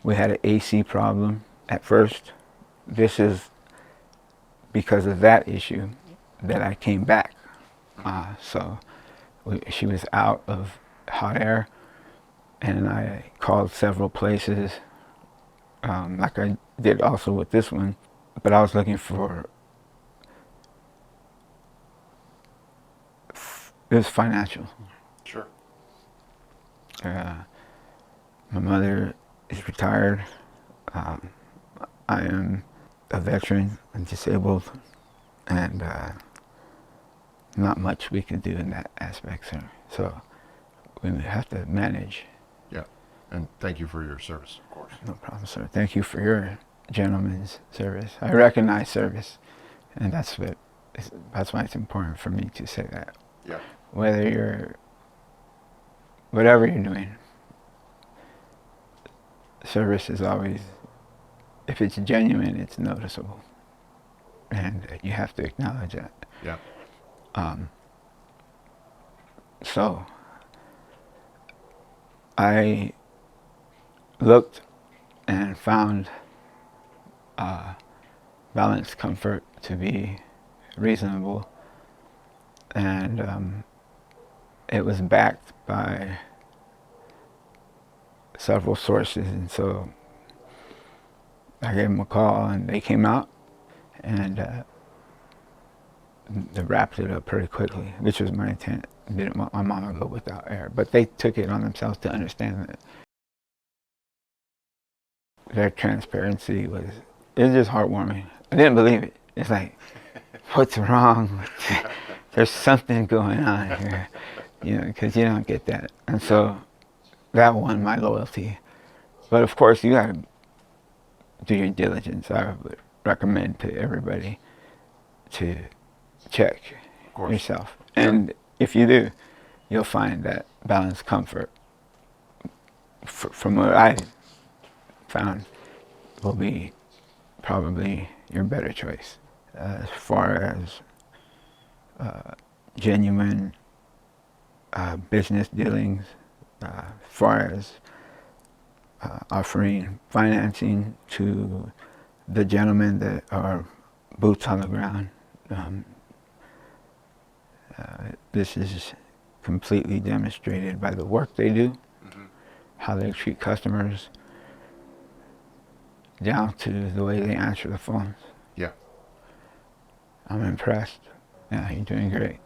We had an AC problem at first. This is because of that issue that I came back. She was out of hot air, and I called several places, like I did also with this one, but I was looking for, it was financial. Sure. My mother is retired. I am a veteran and disabled, and not much we can do in that aspect, sir. So we have to manage. Yeah. And thank you for your service, of course. No problem, sir. Thank you for your gentleman's service. I recognize service, and that's why it's important for me to say that. Yeah. Whatever you're doing, service is always, if it's genuine, it's noticeable, and you have to acknowledge that. Yeah. So I looked and found balanced comfort to be reasonable, and it was backed by several sources, and so I gave them a call, and they came out, and they wrapped it up pretty quickly, which was my intent. Didn't want my mom to go without air, but they took it on themselves to understand that their transparency was just heartwarming. I didn't believe it. It's like, what's wrong? There's something going on here, because you don't get that, and so that won my loyalty. But of course, you got to do your diligence. I would recommend to everybody to check yourself. And if you do, you'll find that balanced comfort, from what I found, will be probably your better choice. As far as genuine business dealings, as far as offering financing to the gentlemen that are boots on the ground, this is completely demonstrated by the work they do, how they treat customers, down to the way they answer the phones. Yeah. I'm impressed. Yeah, you're doing great.